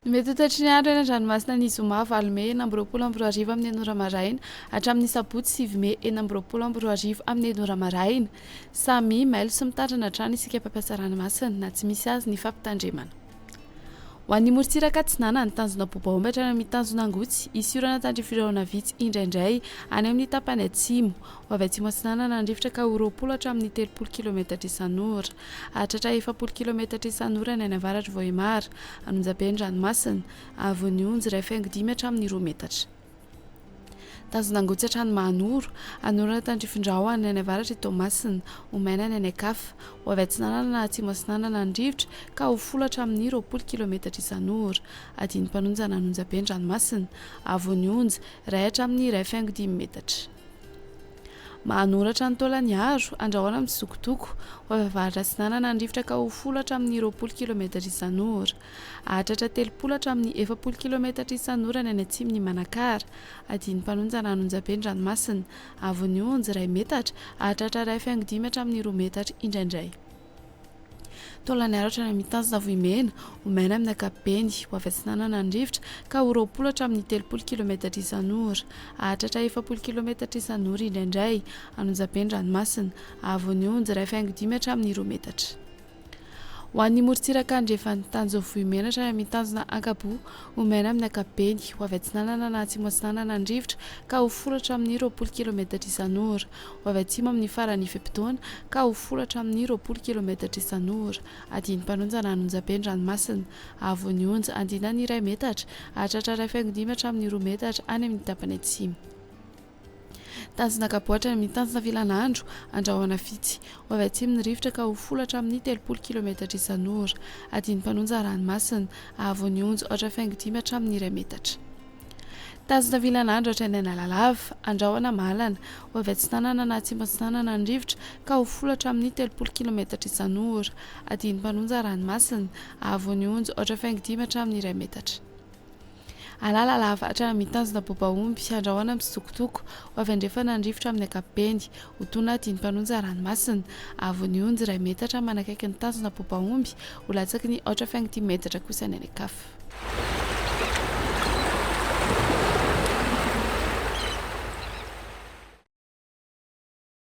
Mety ho tatry ny andro eny an-dranomasina ny zoma 20 Mey 2024 amin'ny enora maraina hatramin'ny sabotsy 9 Mey 2024 amin'ny enora maraina. Samy mailo sy mitandrana hatrany isika mpampiasa ranomasina na tsy misy azy ny fampitandremana. Ho an'ny morontsiraka Atsinana ny tanjona bobaomby hatrany amin'ny tanjona angotsy isiorana tandrifirahona vitsy indraindray any amin'ny tapany atsimo. Ho avy atsimo Atsinana nandrifitra ka ho 20 hatramin'ny 30 kilometatra isan'ora. Hatratra 70 kilometatra isan'ora ny any avaratra Vohimar, Anonjaben'ny ranomasina, Avonionjy 1.5 hatramin'ny 2 metatra. Tanjona angotsy hatrany Mahanoro, anorana tandrifindrahoana any avaratra Toamasina, Omaina ny any Akafa. Ho avy Atsinana na Atsimo Atsinana nandrifitra ka ho 10 hatramin'ny 20 kilometatra isan'ora. Adiny mpanonjana Anonjaben'ny ranomasina, Avonionjy 1 hatramin'ny 1.5 metatra. Mahanoratra ny Taolaniaro, Andrahoana amin'ny Sokotoko. Ho avy avaratra Atsinana nandrifitra ka ho 10 hatramin'ny 20 kilometatra isan'ora. Hahatratra 30 hatramin'ny 40 kilometatra isan'ora ny any Atsimon' ny Manakara. Adiny mpanonjana Anonjaben'ny ranomasina, Avonionjy 1 metatra, hahatratra 1.5 hatramin'ny 2 metatra indraindray. Taolaniaro hatrany amin'ny tanjona Vohimena, Omaina amin'ny ankapobeny. Ho avy Atsinana nandrifitra ka ho 20 hatramin'ny 30 kilometatra isan'ora. Hahatratra 40 kilometatra isan'ora indraindray. Anonjaben'ny ranomasina, Avonionjy 1.5 hatramin'ny 2 metatra. Ho an'ny morontsiraka andrefan'ny tanjona Vohimena hatrany amin'ny tanjona Ankabo, Omaina amin'ny ankapobeny. Ho avy Atsinana na Atsimo Atsinana nandrifitra ka ho 10 hatramin'ny 20 kilometatra isan'ora. Ho avy atsimo amin'ny farany Ifepitona ka ho 10 hatramin'ny 20 kilometatra isan'ora. Adiny mpanonjana Anonjaben'ny ranomasina, Avonionjy andinany 1 metatra, hahatratra 1.5 hatramin'ny 2 metatra any amin'ny tapany atsimo. Tanjona Kapoatra amin'ny tanjona Vilanandro, Andrahoana vitsy. Ho avy atsimo ny rivotra ka ho 10 hatramin'ny 30 kilometatra isan'ora. Adiny mpanonja ranomasina, Avonionjy 1.5 hatramin'ny 1 metatra. Tanjona Vilanandro hatrany Analalava, Andrahoana Malana. Ho avy Atsinana na Atsimo Atsinana nandrifitra ka ho 10 hatramin'ny 30 kilometatra isan'ora. Adiny mpanonja ranomasina, Avonionjy 1.5 hatramin'ny 1 metatra. Analalava hatrany amin'ny tanjona Bobaomby, Andrahoana amin'ny Sokotoko. Ho avy andrefa nandrifitra amin'ny ankapobeny, Otona adiny mpanonja ranomasina, Avonionjy 1 metatra manakaiky ny tanjona Bobaomby, ho latsaky ny 1.5 metatra kosa ny any Akafa.